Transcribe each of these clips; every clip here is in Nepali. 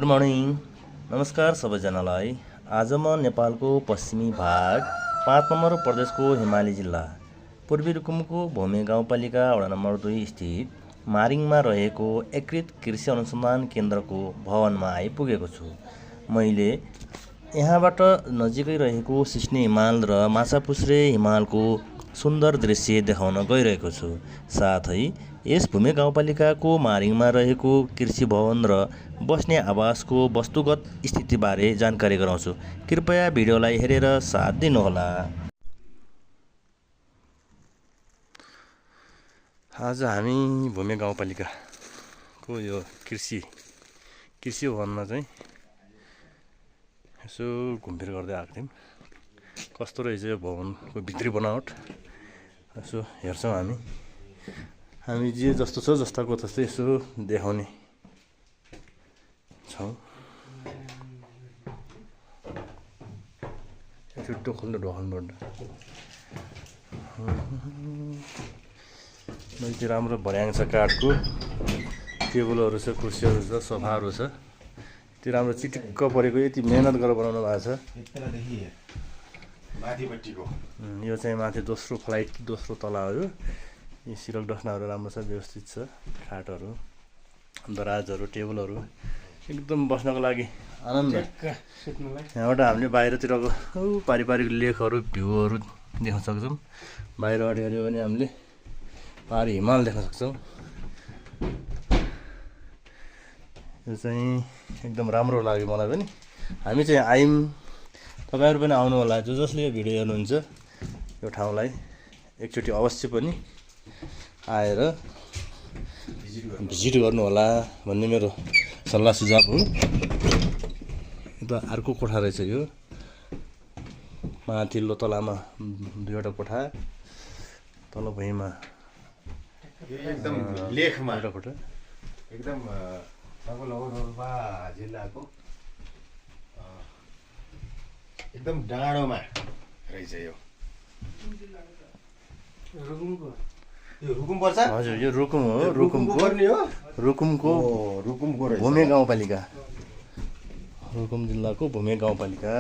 मर्निङ, नमस्कार सबैजनालाई। आज म नेपालको पश्चिमी भाग 5 नम्बर प्रदेशको हिमाली जिल्ला पूर्वी रुकुमको भूमे गाउँपालिका वडा नम्बर 2 स्थित मारिङमा रहेको एकीकृत कृषि अनुसन्धान केन्द्रको भवनमा आइपुगेको छु। मैले यहाँबाट नजिकै रहेको सिस्ने हिमाल र माछापुच्छ्रे हिमालको सुन्दर दृश्य देखाउन गइरहेको छु। साथै यस भूमे गाउँपालिकाको मारिङमा रहेको कृषि भवन र बस्ने आवासको वस्तुगत स्थितिबारे जानकारी गराउँछु। कृपया भिडियोलाई हेरेर साथ दिनुहोला। आज हामी भूमे गाउँपालिकाको यो कृषि भवनमा चाहिँ यसो घुमफिर गर्दै आएको थियौँ। कस्तो रहेछ यो भवनको भित्री बनावट यसो हेर्छौँ। हामी जे जस्तो छ जस्ताको तस्तै यसो देखाउने छौँ। छिट्टो खोल्नु ढोकाउनुपर्छ। यति राम्रो भर्याङ छ, काठको टेबलहरू छ, कुर्सीहरू छ, सोफाहरू छ। यति राम्रो चिटिक्क परेको, यति मेहनत गरेर बनाउनु भएको छ। यो चाहिँ माथि दोस्रो फ्लाइट, दोस्रो तला हो। यो सिरक डस्नाहरू राम्रो छ, व्यवस्थित छ। खाटहरू, दराजहरू, टेबलहरू एकदम बस्नको लागि आनन्द। यहाँबाट हामीले बाहिरतिरको पारिवारिक लेखहरू, भ्यूहरू देख्न सक्छौँ। बाहिरबाट हेऱ्यो भने हामीले पारि हिमाल देख्न सक्छौँ। यो चाहिँ एकदम राम्रो लाग्यो मलाई पनि। हामी चाहिँ आयौँ, तपाईँहरू पनि आउनु होला। जसले यो भिडियो हेर्नुहुन्छ यो ठाउँलाई एकचोटि अवश्य पनि आएर भिजिट गर्नु होला भन्ने मेरो सल्लाह सुझाव हो। यो त अर्को कोठा रहेछ। यो माथिल्लो तलामा 2वटा कोठा, तल भुइँमा एकदम लेखमा एउटा कोठा। एकदम नवलपरासी जिल्लाको एकदम डाँडोमा रहेछ। यो रुकुम पर्छ। हजुर, यो रुकुम हो। रुकुमको रहेछ। भूमे गाउँपालिका, रुकुम जिल्लाको भूमे गाउँपालिका।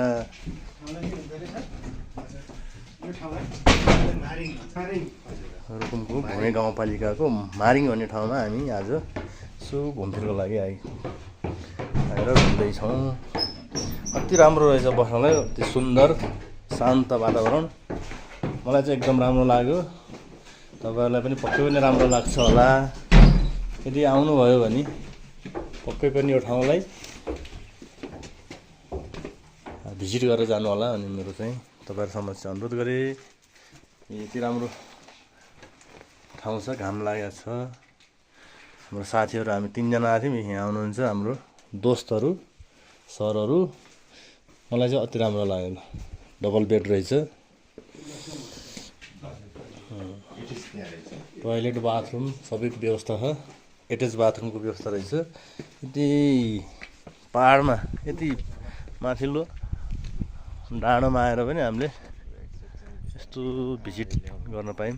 रुकुमको भूमे गाउँपालिकाको मारिङ भन्ने ठाउँमा हामी आज यसो घुमफिरको लागि आएर घुम्दैछौँ। अति राम्रो रहेछ बस्नलाई, अति सुन्दर शान्त वातावरण। मलाई चाहिँ एकदम राम्रो लाग्यो। तपाईँहरूलाई पनि पक्कै पनि राम्रो लाग्छ होला। यदि आउनुभयो भने पक्कै पनि यो ठाउँलाई भिजिट गरेर जानु होला। अनि मेरो चाहिँ तपाईँहरू समक्ष अनुरोध गरेँ। यति राम्रो ठाउँ छ, घाम लागेको छ। हाम्रो साथीहरू हामी 3 जना आएको थियौँ। यहाँ आउनुहुन्छ हाम्रो दोस्तहरू, सरहरू। मलाई चाहिँ अति राम्रो लाग्यो। डबल बेड रहेछ, टोयलेट, बाथरुम सबैको व्यवस्था छ। एट्याच बाथरुमको व्यवस्था रहेछ। यति पाहाडमा, यति माथिल्लो डाँडोमा आएर पनि हामीले यस्तो भिजिट गर्न पायौँ।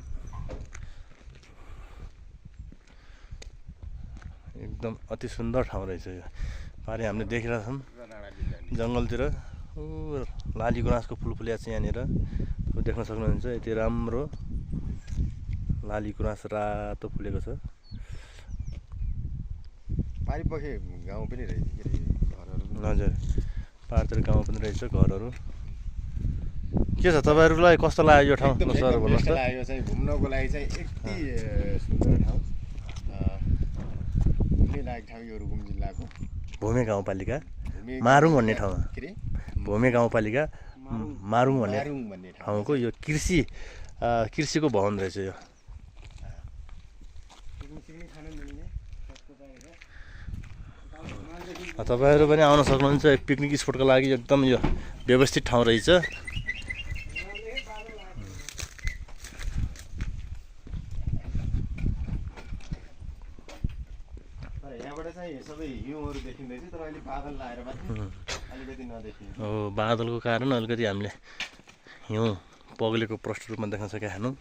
एकदम अति सुन्दर ठाउँ रहेछ यो। पारि हामीले देखिरहेको छौँ जङ्गलतिर लाली गुराँसको फुल फुलेको छ। यहाँनिर देख्न सक्नुहुन्छ। यति राम्रो लाली गुराँस रातो फुलेको छ। पारिपखे गाउँ पनि रहेछ। हजुर, पाहाडतिर गाउँ पनि रहेछ, घरहरू। के छ तपाईँहरूलाई कस्तो लाग्यो यो ठाउँ? सर भन्नुहोस् त। लाग्यो चाहिँ घुम्नको लागि चाहिँ यति सुन्दर ठाउँ। घुम्ने लायक ठाउँ यो रुकुम जिल्लाको भूमे गाउँपालिका मारुङ भन्ने ठाउँमा। भूमे गाउँपालिका मारुङ भन्ने ठाउँको यो कृषिको भवन रहेछ। यो तपाईँहरू पनि आउन सक्नुहुन्छ। पिकनिक स्पटको लागि एकदम यो व्यवस्थित ठाउँ रहेछ। यहाँबाट चाहिँ सबै हिउँहरू देखिँदैछ, तर अहिले बादल लाएर अलिकति नदेखिन्छ। हो, बादलको कारण अलिकति हामीले हिउँ पग्लेको प्रष्ट रूपमा देख्न सकेका छैनौँ।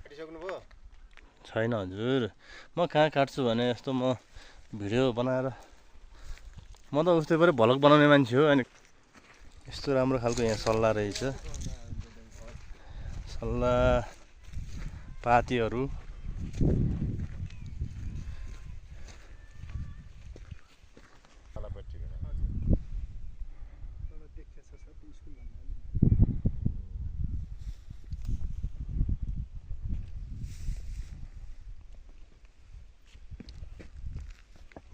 काटिसक्नुभयो? छैन हजुर, म कहाँ काट्छु भने यस्तो म भिडियो बनाएर म त उस्तै पऱ्यो भ्लग बनाउने मान्छे हो। अनि यस्तो राम्रो खालको यहाँ सल्लाह रहेछ, सल्लाह पातीहरू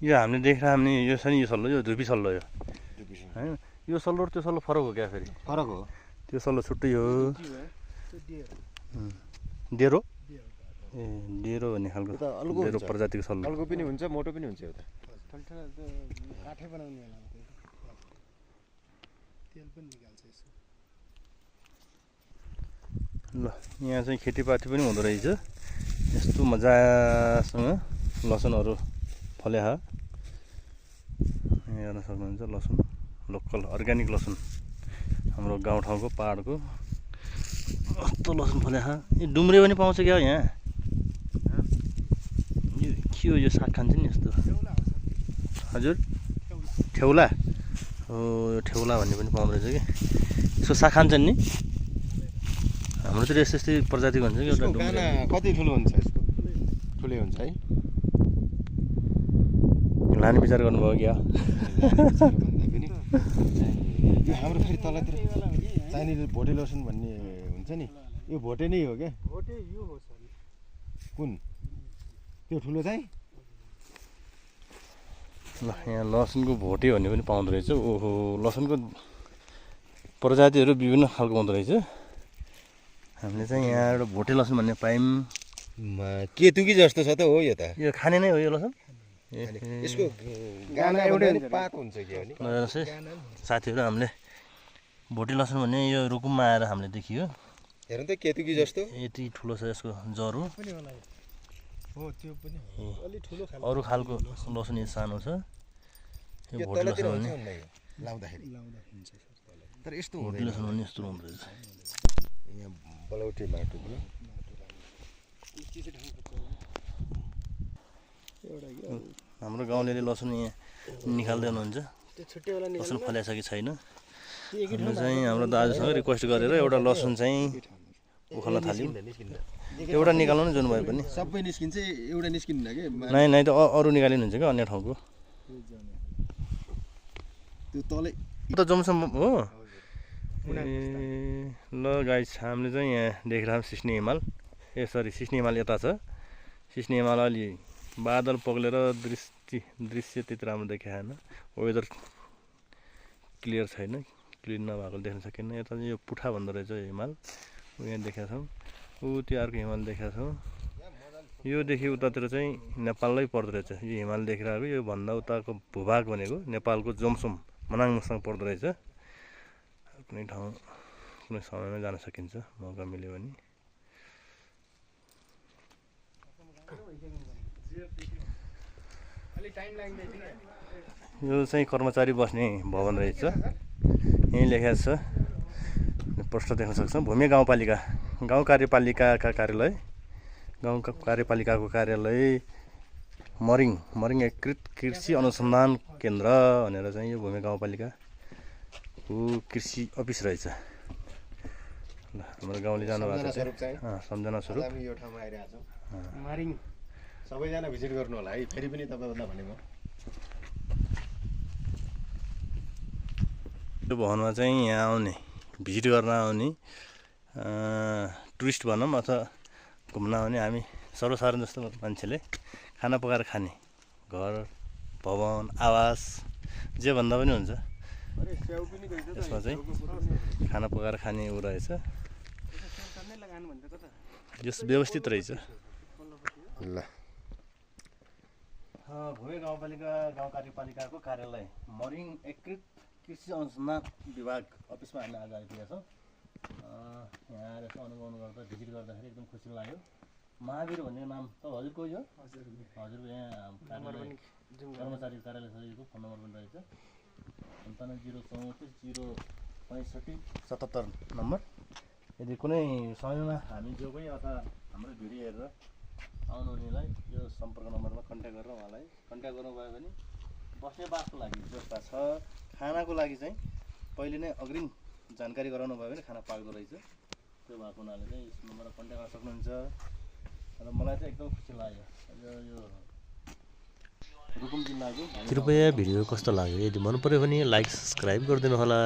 यो हामीले देखेर हामीले यो छ नि, यो सल्लो, यो धुपी सल्लो यो होइन। यो सल्लो र त्यो सल्लो फरक हो क्या? फेरि फरक हो। त्यो सल्लो छुट्टै हो। डेरो ए डेरो भन्ने खालको डेरो प्रजातिको सल्लो। अल्गो पनि हुन्छ, मोटो पनि हुन्छ एउटा। काठै बनाउने होला तेल पनि निकाल्छ यसो। ल यहाँ चाहिँ खेतीपाती पनि हुँदो रहेछ। यस्तो मजासँग लसुनहरू फल्या यहाँ हेर्न सक्नुहुन्छ। लसुन लोकल अर्ग्यानिक लसुन, हाम्रो गाउँठाउँको पाहाडको कस्तो लसुन फल्या। यो डुम्रे पनि पाउँछ क्या यहाँ? यो के हो? यो साग खान्छ नि यस्तो? हजुर ठेउला हो, ठेउला भन्ने पनि पाउँदो रहेछ कि। यसको साग खान्छन् नि? हाम्रोतिर यस्तै यस्तै प्रजातिको हुन्छ कि एउटा गाना कति ठुलो हुन्छ यसको? ठुलै हुन्छ है। लाने विचार गर्नुभयो क्या? यो हाम्रो फेरि तलतिर चाहिने भोटे लसुन भन्ने हुन्छ नि, यो भोटे नै हो क्या? भोटे यो हो सर। कुन त्यो ठुलो चाहिँ? ल यहाँ लसुनको भोटे भन्ने पनि पाउँदो रहेछ। ओहो, लसुनको प्रजातिहरू विभिन्न खालको पाउँदो रहेछ। हामीले चाहिँ यहाँ एउटा भोटे लसुन भन्ने पायौँ। केतुकी जस्तो छ त हो यो त? यो खाने नै हो यो लसुन? यसको गाना एउटै पात हुन्छ कि हो नि? साथीहरू हामीले भोटे लसुन भन्ने यो रुकुममा आएर हामीले देखियो। हेर्नु त केतुकी जस्तो यति ठुलो छ यसको जरो। हो त्यो पनि अलि ठुलो खालको। अरू खालको लसुन यो सानो छ। यो भोटे लसुन भन्ने लाउँदाखेरि हुन्छ सर। तर यस्तो भोटे लसुन भन्ने यस्तो हुँदो रहेछ। यहाँ बलौटे माटो पनि हाम्रो गाउँले लसुन यहाँ निकाल्दै हुनुहुन्छ। त्यो छुट्टै होला नि। लसुन फल्या छ कि छैन? हामीले चाहिँ हाम्रो दाजुसँग रिक्वेस्ट गरेर एउटा लसुन चाहिँ उखाल्न थाल्यौँ। एउटा निकाल्नु नि जुन भए पनि। सबै निस्किन्छ, एउटा निस्किन्न कि? नै नै त अरू निकालिनुहुन्छ क्या अन्य ठाउँको। त्यो तलै त जमसम हो। ए ल गाइस, हामीले चाहिँ यहाँ देखिरहेको सिस्ने हिमाल। ए सरी, सिस्ने हिमाल यता छ। सिस्ने हिमाल अलि बादल पग्लेर दृश्य त्यति राम्रो देखाएन। वेदर क्लियर छैन, क्लियर नभएको देख्न सकिन्न। यता चाहिँ यो पुठा भन्दो रहेछ हिमाल। यहाँ देखेका छौँ, ऊ त्यो अर्को हिमाल देखेका छौँ। योदेखि उतातिर चाहिँ नेपालमै पर्दो रहेछ यो हिमाल देखिरहेको। यो भन्दा उताको भूभाग भनेको नेपालको जोमसोम मनाङसँग पर्दो रहेछ। कुनै ठाउँ कुनै समयमा जान सकिन्छ मौका मिल्यो भने। यो चाहिँ कर्मचारी बस्ने भवन रहेछ। यहीँ लेखेको छ, पोस्टर देख्न सक्छौँ। भूमि गाउँपालिका, गाउँ कार्यपालिकाका कार्यालय, गाउँ कार्यपालिकाको कार्यालय मरिङ एकीकृत कृषि अनुसन्धान केन्द्र भनेर चाहिँ यो भूमि गाउँपालिकाको कृषि अफिस रहेछ। ल हाम्रो गाउँले जानुभएको छ, सम्झना स्वरूप यो ठाउँमा आइरहेको छौँ। मारिङ सबैजना भिजिट गर्नु होला है। फेरि पनि तपाईँभन्दा भने म यो भवनमा चाहिँ यहाँ आउने, भिजिट गर्न आउने टुरिस्ट भनौँ अथवा घुम्न आउने हामी सर्वसाधारण जस्तो मान्छेले खाना पकाएर खाने घर, भवन, आवास जे भन्दा पनि हुन्छ। यसमा चाहिँ खाना पकाएर खाने ऊ रहेछ। यस व्यवस्थित रहेछ। ल भूमि गाउँपालिका गाउँ कार्यपालिकाको कार्यालय मरिङ एकीकृत कृषि अनुसन्धान विभाग अफिसमा हामी आज आइपुगेका छौँ। यहाँ आएर यसो अनुभव गर्दा भिजिट गर्दाखेरि एकदम खुसी लाग्यो। महावीर भन्ने नाम त हजुरको यो? हजुरको यहाँ कार्यालय कर्मचारी कार्यालय सहितको फोन नम्बर पनि रहेछ। 97 034 065 77 नम्बर। यदि कुनै समयमा हामी जो पनि अथवा हाम्रो भिडियो हेरेर आउनुहुनेलाई यो सम्पर्क नम्बरमा कन्ट्याक्ट गरेर उहाँलाई कन्ट्याक्ट गर्नुभयो भने बस्ने बासको लागि व्यवस्था छ। खानाको लागि चाहिँ पहिले नै अग्रिम जानकारी गराउनु भयो भने खाना पाक्दो रहेछ। त्यो भएको हुनाले चाहिँ यस नम्बरमा कन्ट्याक्ट गर्न सक्नुहुन्छ। र मलाई चाहिँ एकदम खुसी लाग्यो यो रुकुम जिल्लाको। कृपया भिडियो कस्तो लाग्यो यदि मन पर्यो भने लाइक सब्सक्राइब गरिदिनु होला।